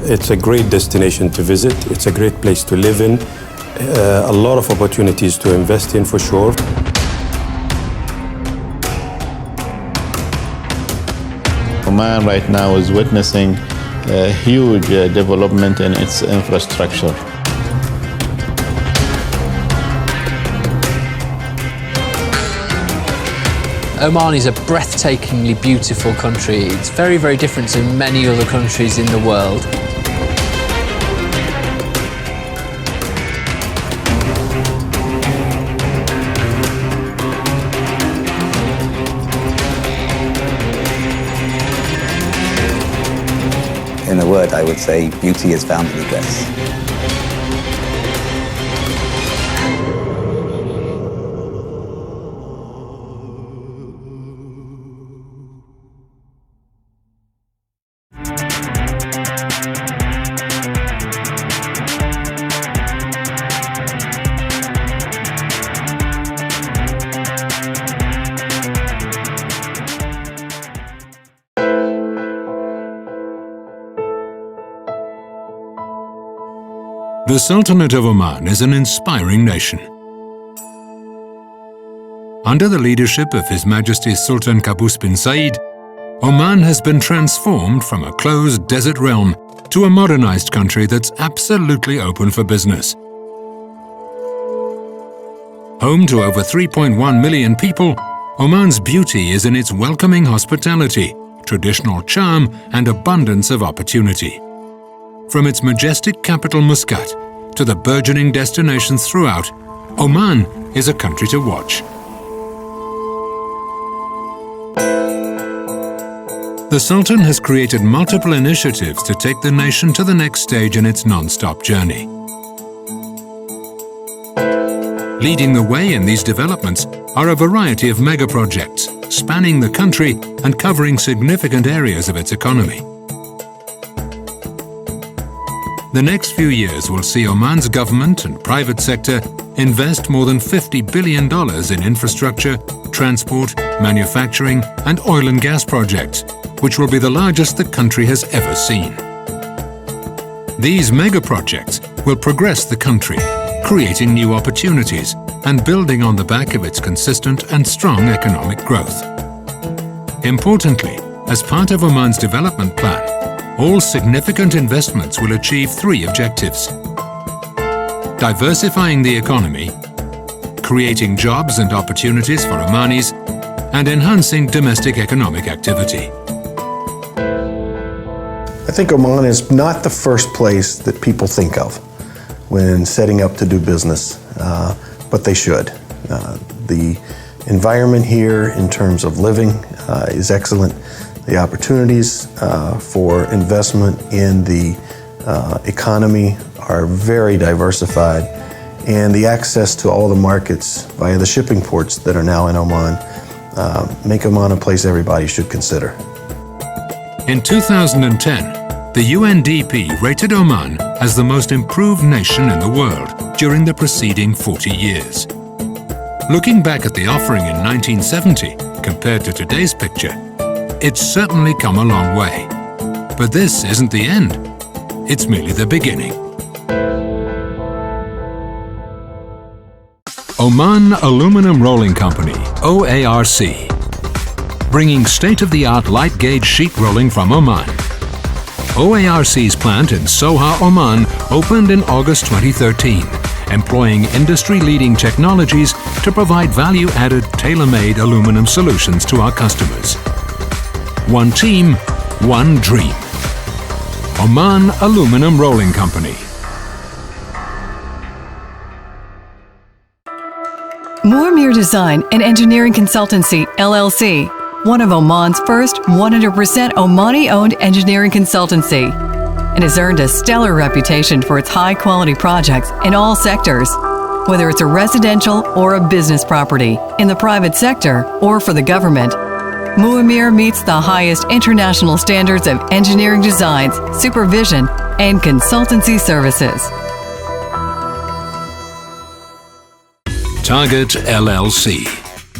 It's a great destination to visit. It's a great place to live in. A lot of opportunities to invest in for sure. Oman right now is witnessing a huge development in its infrastructure. Oman is a breathtakingly beautiful country. It's very, very different to many other countries in the world. In a word, I would say beauty is found in the dress. The Sultanate of Oman is an inspiring nation. Under the leadership of His Majesty Sultan Qaboos bin Said, Oman has been transformed from a closed desert realm to a modernized country that's absolutely open for business. Home to over 3.1 million people, Oman's beauty is in its welcoming hospitality, traditional charm, and abundance of opportunity. From its majestic capital Muscat to the burgeoning destinations throughout, Oman is a country to watch. The Sultan has created multiple initiatives to take the nation to the next stage in its non-stop journey. Leading the way in these developments are a variety of mega-projects spanning the country and covering significant areas of its economy. The next few years will see Oman's government and private sector invest more than $50 billion in infrastructure, transport, manufacturing, and oil and gas projects, which will be the largest the country has ever seen. These mega-projects will progress the country, creating new opportunities and building on the back of its consistent and strong economic growth. Importantly, as part of Oman's development plan, all significant investments will achieve three objectives: diversifying the economy, creating jobs and opportunities for Omanis, and enhancing domestic economic activity. I think Oman is not the first place that people think of when setting up to do business, but they should. The environment here in terms of living is excellent. The opportunities for investment in the economy are very diversified, and the access to all the markets via the shipping ports that are now in Oman make Oman a place everybody should consider. In 2010, the UNDP rated Oman as the most improved nation in the world during the preceding 40 years. Looking back at the offering in 1970 compared to today's picture, it's certainly come a long way. But this isn't the end. It's merely the beginning. Oman Aluminum Rolling Company, OARC, bringing state-of-the-art light gauge sheet rolling from Oman. OARC's plant in Soha, Oman opened in August 2013, employing industry-leading technologies to provide value-added, tailor-made aluminum solutions to our customers. One team, one dream. Oman Aluminum Rolling Company. Moormere Design and Engineering Consultancy, LLC, one of Oman's first 100% Omani-owned engineering consultancy, and has earned a stellar reputation for its high-quality projects in all sectors, whether it's a residential or a business property, in the private sector or for the government. Moormere meets the highest international standards of engineering designs, supervision, and consultancy services. Target LLC,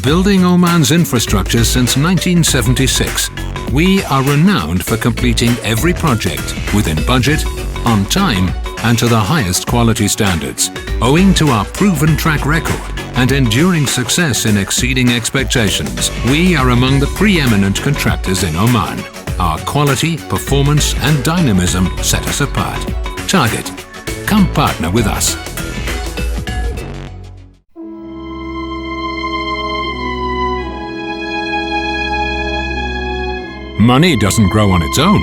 building Oman's infrastructure since 1976, we are renowned for completing every project within budget, on time, and to the highest quality standards, owing to our proven track record and enduring success in exceeding expectations. We are among the preeminent contractors in Oman. Our quality, performance, and dynamism set us apart. Target. Come partner with us. Money doesn't grow on its own.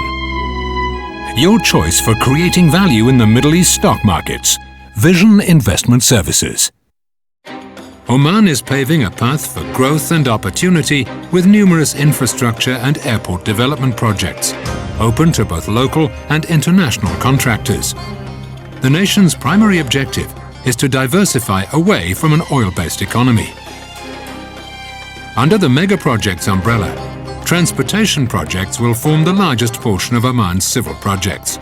Your choice for creating value in the Middle East stock markets. Vision Investment Services. Oman is paving a path for growth and opportunity with numerous infrastructure and airport development projects, open to both local and international contractors. The nation's primary objective is to diversify away from an oil-based economy. Under the mega projects umbrella, transportation projects will form the largest portion of Oman's civil projects.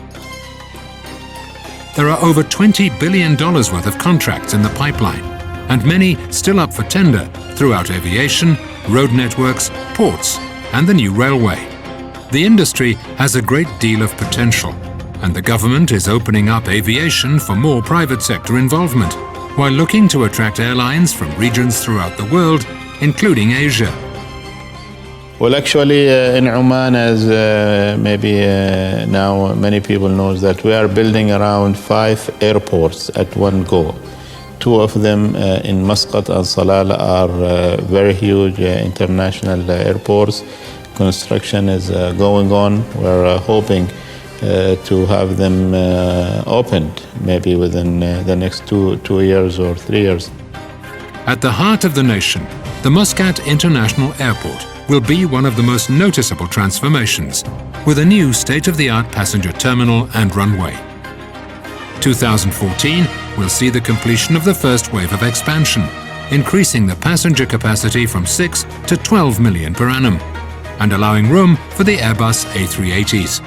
There are over $20 billion worth of contracts in the pipeline, and many still up for tender throughout aviation, road networks, ports, and the new railway. The industry has a great deal of potential, and the government is opening up aviation for more private sector involvement, while looking to attract airlines from regions throughout the world, including Asia. Well, actually, in Oman, as maybe now many people know, that we are building around 5 airports at one go. 2 of them in Muscat and Salalah are very huge international airports. Construction is going on. We're hoping to have them opened maybe within the next 2 years or 3 years. At the heart of the nation, the Muscat International Airport will be one of the most noticeable transformations, with a new state-of-the-art passenger terminal and runway. 2014 will see the completion of the first wave of expansion, increasing the passenger capacity from 6 to 12 million per annum, and allowing room for the Airbus A380s.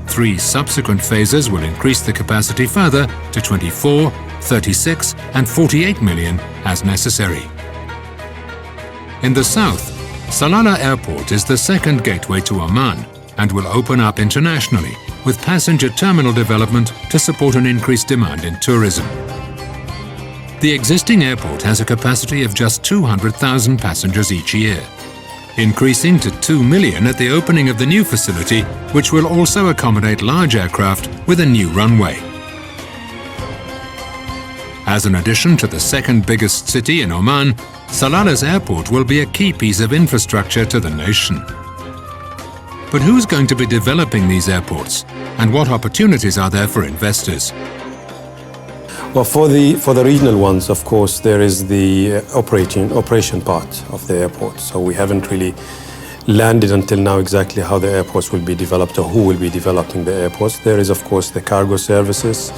3 subsequent phases will increase the capacity further to 24, 36 and 48 million as necessary. In the south, Salalah Airport is the second gateway to Oman and will open up internationally with passenger terminal development to support an increased demand in tourism. The existing airport has a capacity of just 200,000 passengers each year, increasing to 2 million at the opening of the new facility, which will also accommodate large aircraft with a new runway. As an addition to the second biggest city in Oman, Salalah's airport will be a key piece of infrastructure to the nation. But who's going to be developing these airports, and what opportunities are there for investors? Well, for the regional ones, of course, there is the operation part of the airport. So we haven't really landed until now exactly how the airports will be developed or who will be developing the airports. There is, of course, the cargo services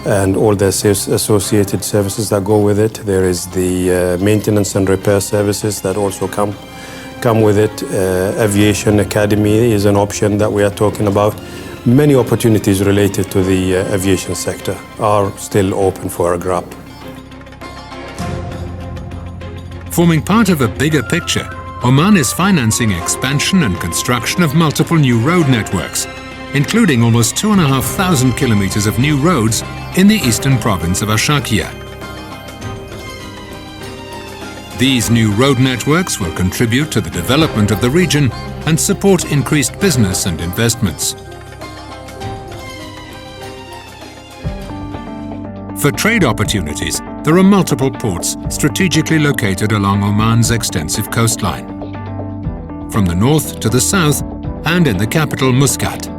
and all the associated services that go with it. There is the maintenance and repair services that also come with it. Aviation Academy is an option that we are talking about. Many opportunities related to the aviation sector are still open for a grab. Forming part of a bigger picture, Oman is financing expansion and construction of multiple new road networks, including almost 2,500 kilometers of new roads in the eastern province of Ashakia. These new road networks will contribute to the development of the region and support increased business and investments. For trade opportunities, there are multiple ports strategically located along Oman's extensive coastline, from the north to the south and in the capital Muscat.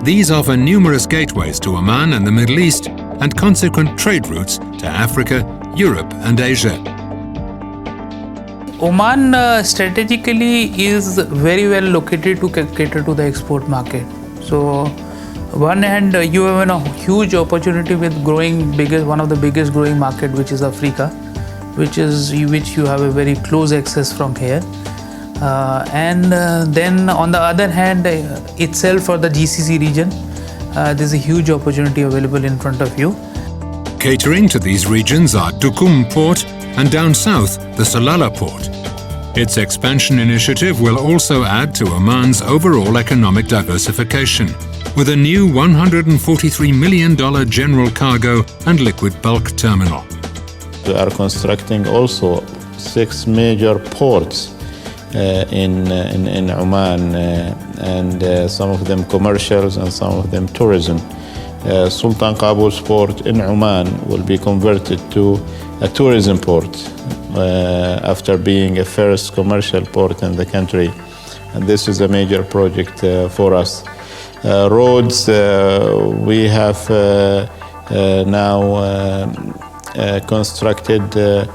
These offer numerous gateways to Oman and the Middle East and consequent trade routes to Africa, Europe and Asia. Oman strategically is very well located to cater to the export market. So, one hand you have a huge opportunity with one of the biggest growing market, which is Africa, which you have a very close access from here. Then on the other hand, itself for the GCC region, there's a huge opportunity available in front of you. Catering to these regions are Duqm Port and down south, the Salalah Port. Its expansion initiative will also add to Oman's overall economic diversification, with a new $143 million general cargo and liquid bulk terminal. We are constructing also 6 major ports in Oman, and some of them commercials and some of them tourism. Sultan Qaboos port in Oman will be converted to a tourism port after being a first commercial port in the country. And this is a major project for us. Roads, we have now constructed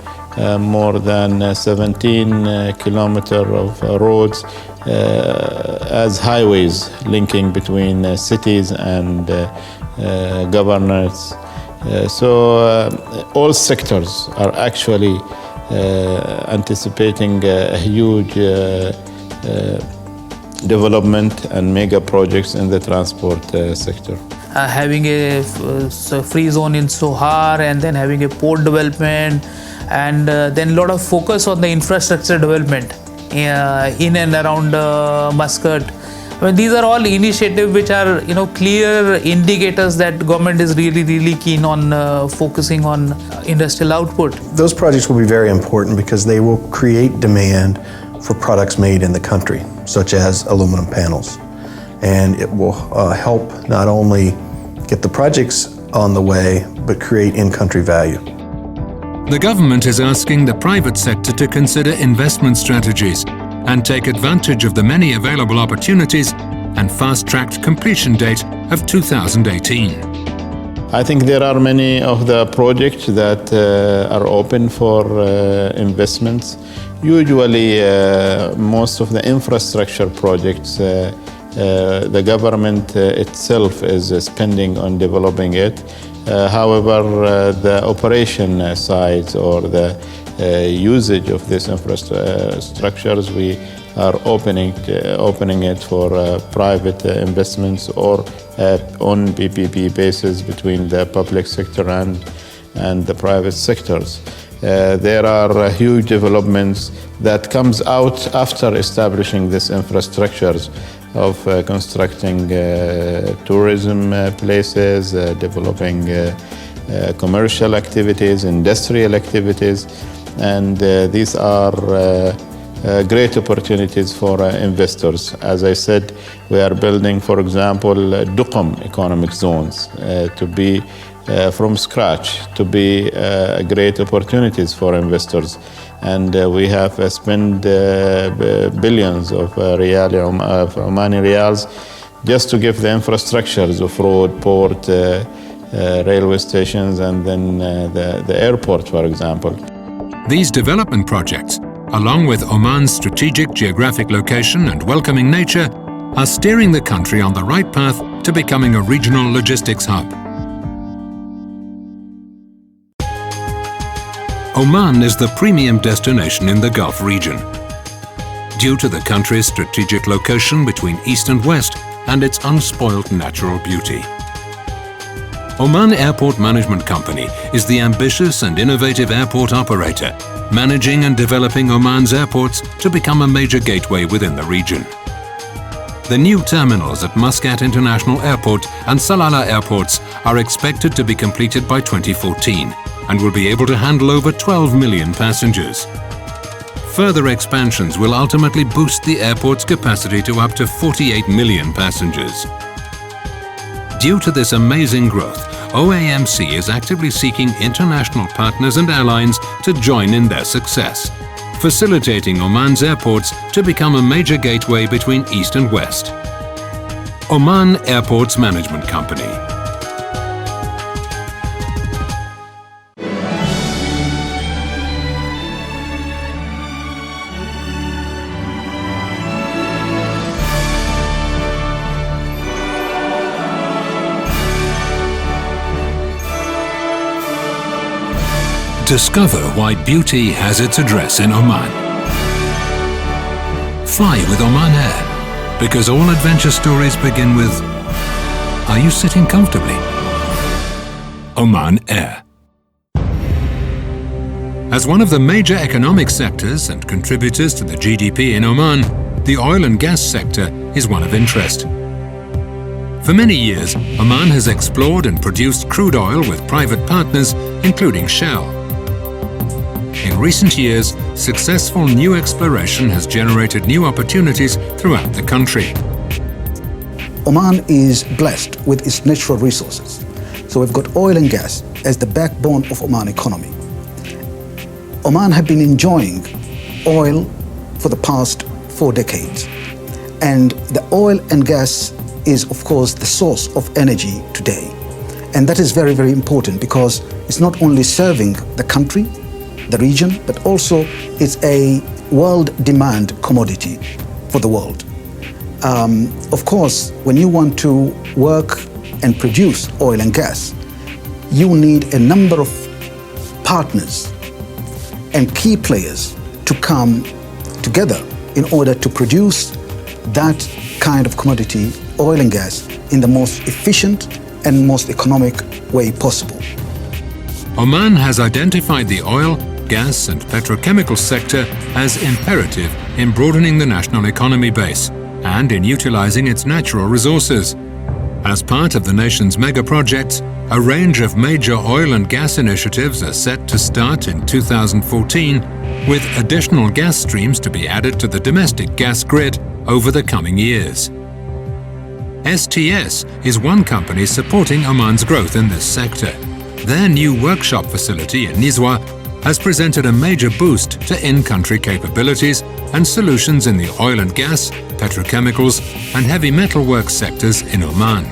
more than 17 kilometers of roads as highways linking between cities and governors. So all sectors are actually anticipating a huge development and mega projects in the transport sector. Having a free zone in Sohar, and then having a port development, and then a lot of focus on the infrastructure development in and around Muscat. I mean, these are all initiatives which are, clear indicators that government is really keen on focusing on industrial output. Those projects will be very important because they will create demand for products made in the country, such as aluminum panels. And it will help not only get the projects on the way, but create in-country value. The government is asking the private sector to consider investment strategies and take advantage of the many available opportunities and fast-tracked completion date of 2018. I think there are many of the projects that are open for investments. Usually, most of the infrastructure projects, the government itself is spending on developing it. However, the operation sides or the usage of these infrastructures, we are opening it for private investments or on PPP basis between the public sector and the private sectors. There are huge developments that comes out after establishing these infrastructures of constructing tourism places, developing commercial activities, industrial activities, and these are great opportunities for investors. As I said, we are building, for example, Duqm economic zones to be from scratch, to be great opportunities for investors. And we have spent billions of Omani riyals just to give the infrastructures of road, port, railway stations, and then the airport, for example. These development projects, along with Oman's strategic geographic location and welcoming nature, are steering the country on the right path to becoming a regional logistics hub. Oman is the premium destination in the Gulf region. Due to the country's strategic location between east and west and its unspoiled natural beauty. Oman Airport Management Company is the ambitious and innovative airport operator, managing and developing Oman's airports to become a major gateway within the region. The new terminals at Muscat International Airport and Salalah airports are expected to be completed by 2014 and will be able to handle over 12 million passengers. Further expansions will ultimately boost the airport's capacity to up to 48 million passengers. Due to this amazing growth, OAMC is actively seeking international partners and airlines to join in their success, facilitating Oman's airports to become a major gateway between East and West. Oman Airports Management Company. Discover why beauty has its address in Oman. Fly with Oman Air, because all adventure stories begin with, are you sitting comfortably? Oman Air. As one of the major economic sectors and contributors to the GDP in Oman, the oil and gas sector is one of interest. For many years, Oman has explored and produced crude oil with private partners, including Shell. In recent years, successful new exploration has generated new opportunities throughout the country. Oman is blessed with its natural resources. So we've got oil and gas as the backbone of Oman economy. Oman have been enjoying oil for the past 4 decades. And the oil and gas is, of course, the source of energy today. And that is very, very important because it's not only serving the country, the region, but also it's a world demand commodity for the world. Of course, when you want to work and produce oil and gas, you need a number of partners and key players to come together in order to produce that kind of commodity, oil and gas, in the most efficient and most economic way possible. Oman has identified the oil, gas and petrochemical sector as imperative in broadening the national economy base and in utilizing its natural resources. As part of the nation's mega projects, a range of major oil and gas initiatives are set to start in 2014, with additional gas streams to be added to the domestic gas grid over the coming years. STS is one company supporting Oman's growth in this sector. Their new workshop facility in Nizwa has presented a major boost to in-country capabilities and solutions in the oil and gas, petrochemicals and heavy metal works sectors in Oman.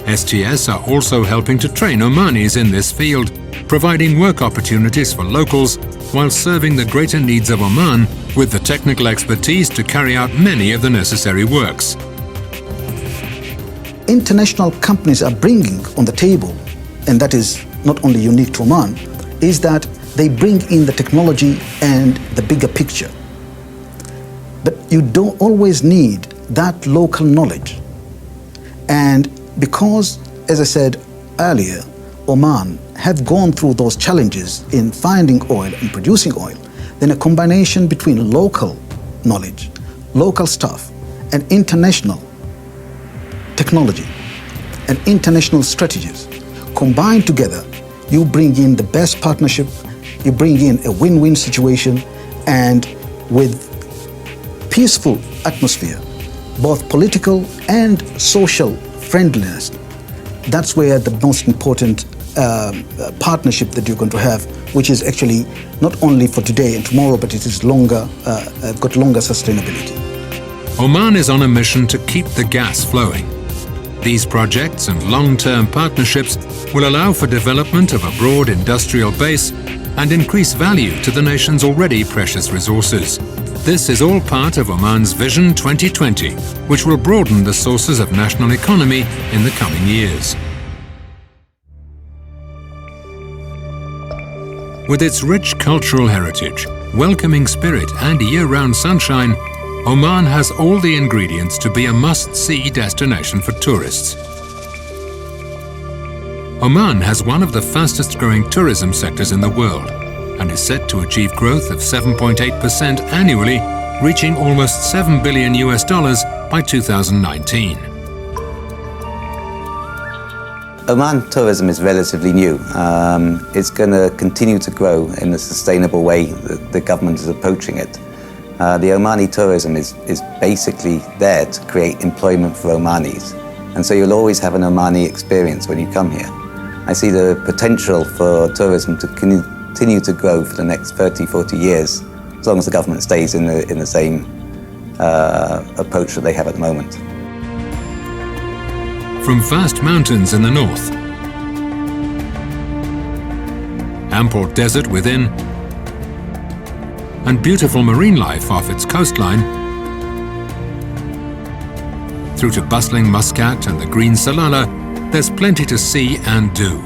STS are also helping to train Omanis in this field, providing work opportunities for locals while serving the greater needs of Oman with the technical expertise to carry out many of the necessary works. International companies are bringing on the table, and that is not only unique to Oman, is that they bring in the technology and the bigger picture. But you don't always need that local knowledge. And because, as I said earlier, Oman have gone through those challenges in finding oil and producing oil, then a combination between local knowledge, local staff, and international technology and international strategies combined together, you bring in the best partnership, you bring in a win-win situation, and with peaceful atmosphere, both political and social friendliness. That's where the most important partnership that you're going to have, which is actually not only for today and tomorrow, but it is longer, got longer sustainability. Oman is on a mission to keep the gas flowing. These projects and long-term partnerships will allow for development of a broad industrial base and increase value to the nation's already precious resources. This is all part of Oman's Vision 2020, which will broaden the sources of national economy in the coming years. With its rich cultural heritage, welcoming spirit and year-round sunshine, Oman has all the ingredients to be a must-see destination for tourists. Oman has one of the fastest-growing tourism sectors in the world and is set to achieve growth of 7.8% annually, reaching almost $7 billion by 2019. Oman tourism is relatively new. It's going to continue to grow in a sustainable way that the government is approaching it. The Omani tourism is basically there to create employment for Omanis. And so you'll always have an Omani experience when you come here. I see the potential for tourism to continue to grow for the next 30, 40 years, as long as the government stays in the same approach that they have at the moment. From vast mountains in the north, ample desert within, and beautiful marine life off its coastline, through to bustling Muscat and the green Salalah, there's plenty to see and do.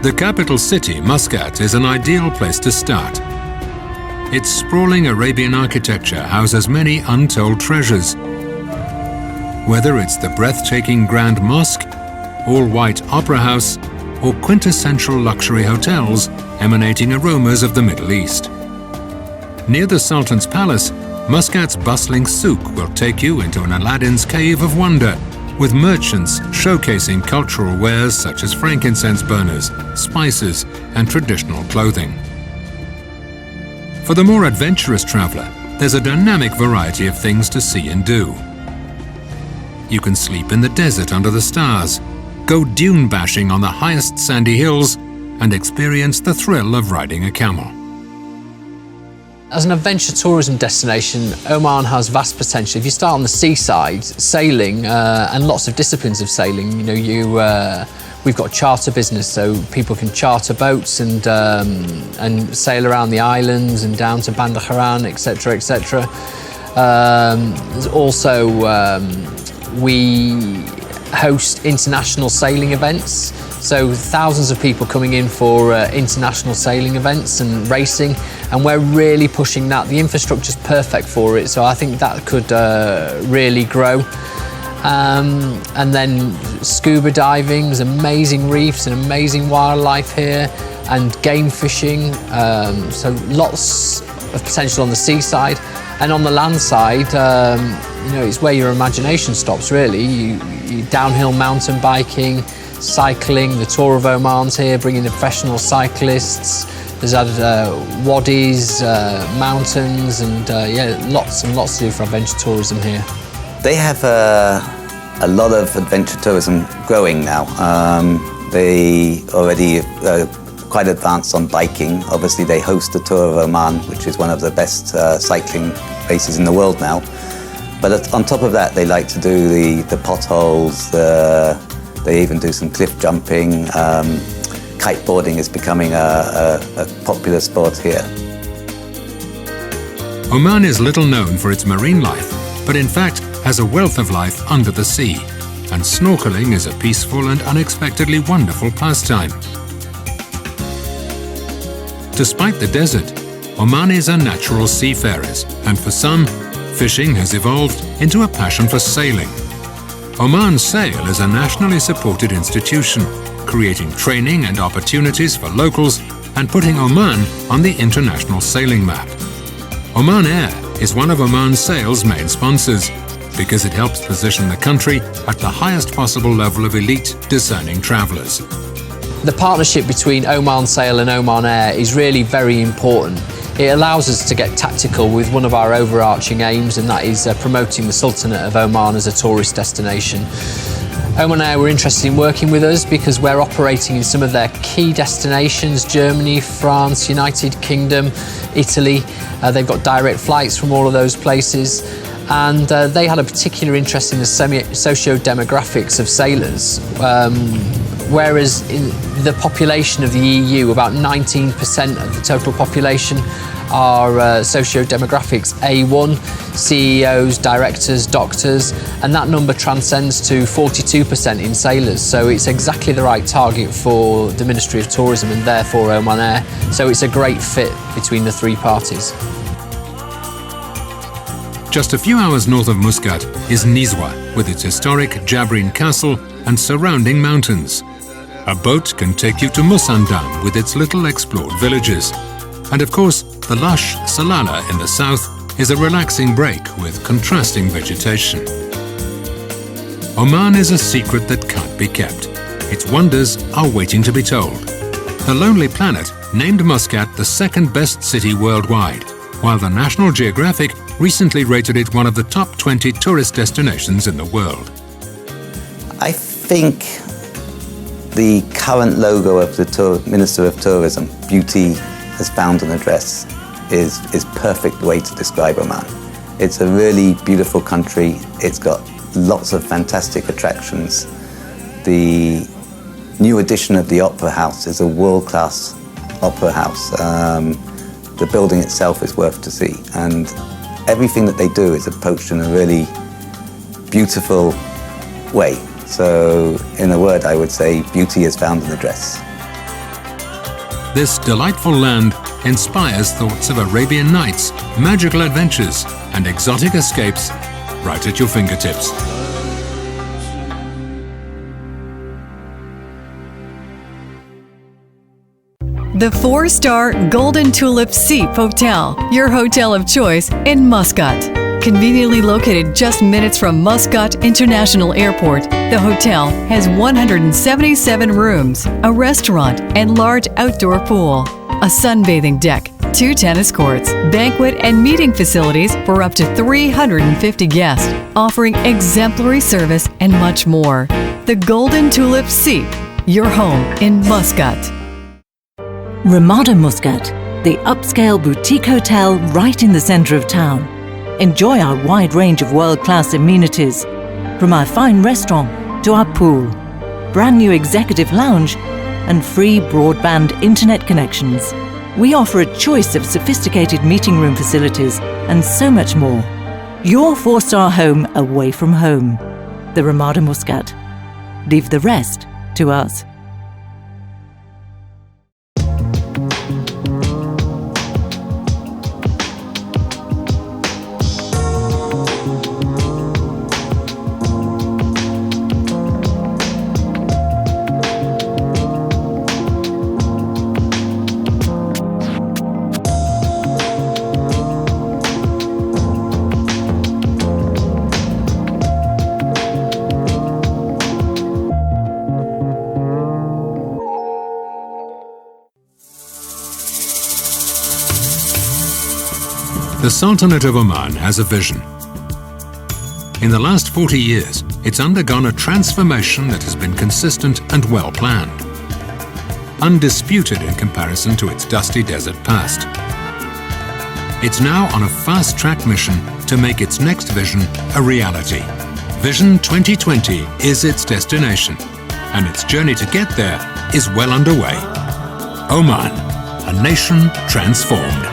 The capital city, Muscat, is an ideal place to start. Its sprawling Arabian architecture houses many untold treasures. Whether it's the breathtaking Grand Mosque, all-white Opera House, or quintessential luxury hotels emanating aromas of the Middle East. Near the Sultan's Palace, Muscat's bustling souk will take you into an Aladdin's cave of wonder, with merchants showcasing cultural wares such as frankincense burners, spices, and traditional clothing. For the more adventurous traveler, there's a dynamic variety of things to see and do. You can sleep in the desert under the stars, go dune bashing on the highest sandy hills, and experience the thrill of riding a camel. As an adventure tourism destination, Oman has vast potential. If you start on the seaside, sailing, and lots of disciplines of sailing, we've got charter business, so people can charter boats and sail around the islands and down to Bandar Haran, etc., etc. There's also we host international sailing events, so thousands of people coming in for international sailing events and racing, and we're really pushing that. The infrastructure's perfect for it, so I think that could really grow. And then scuba diving, there's amazing reefs and amazing wildlife here, and game fishing, so lots of potential on the seaside. And on the land side, it's where your imagination stops, really. You downhill mountain biking, cycling, the Tour of Oman's here, bringing the professional cyclists. There's wadis, mountains, and lots and lots to do for adventure tourism here. They have a lot of adventure tourism growing now. They already quite advanced on biking. Obviously, they host the Tour of Oman, which is one of the best cycling races in the world now. But on top of that, they like to do the potholes. They even do some cliff jumping. Kiteboarding is becoming a popular sport here. Oman is little known for its marine life, but in fact has a wealth of life under the sea, and snorkeling is a peaceful and unexpectedly wonderful pastime. Despite the desert, Omanis are natural seafarers, and for some, fishing has evolved into a passion for sailing. Oman Sail is a nationally supported institution, creating training and opportunities for locals and putting Oman on the international sailing map. Oman Air is one of Oman Sail's main sponsors, because it helps position the country at the highest possible level of elite, discerning travellers. The partnership between Oman Sail and Oman Air is really very important. It allows us to get tactical with one of our overarching aims, and that is promoting the Sultanate of Oman as a tourist destination. Oman Air were interested in working with us because we're operating in some of their key destinations: Germany, France, United Kingdom, Italy. They've got direct flights from all of those places. And they had a particular interest in the socio-demographics of sailors, whereas in the population of the EU, about 19% of the total population are socio-demographics A1, CEOs, directors, doctors, and that number transcends to 42% in sailors. So it's exactly the right target for the Ministry of Tourism and therefore Oman Air. So it's a great fit between the three parties. Just a few hours north of Muscat is Nizwa, with its historic Jabrin Castle and surrounding mountains. A boat can take you to Musandam with its little explored villages. And of course, the lush Salalah in the south is a relaxing break with contrasting vegetation. Oman is a secret that can't be kept. Its wonders are waiting to be told. The Lonely Planet named Muscat the second best city worldwide, while the National Geographic recently rated it one of the top 20 tourist destinations in the world. I think the current logo of the Minister of Tourism, beauty as found an address, is perfect way to describe Oman. It's a really beautiful country. It's got lots of fantastic attractions. The new addition of the Opera House is a world-class opera house. The building itself is worth to see, and everything that they do is approached in a really beautiful way. So, in a word, I would say beauty is found in the dress. This delightful land inspires thoughts of Arabian Nights, magical adventures, and exotic escapes right at your fingertips. The 4-star Golden Tulip Seep Hotel, your hotel of choice in Muscat. Conveniently located just minutes from Muscat International Airport, the hotel has 177 rooms, a restaurant, and large outdoor pool, a sunbathing deck, 2 tennis courts, banquet and meeting facilities for up to 350 guests, offering exemplary service and much more. The Golden Tulip Seep, your home in Muscat. Ramada Muscat, the upscale boutique hotel right in the center of town. Enjoy our wide range of world-class amenities, from our fine restaurant to our pool, brand new executive lounge, and free broadband internet connections. We offer a choice of sophisticated meeting room facilities and so much more. Your 4-star home away from home. The Ramada Muscat. Leave the rest to us. The Sultanate of Oman has a vision. In the last 40 years, it's undergone a transformation that has been consistent and well planned, undisputed in comparison to its dusty desert past. It's now on a fast-track mission to make its next vision a reality. Vision 2020 is its destination, and its journey to get there is well underway. Oman, a nation transformed.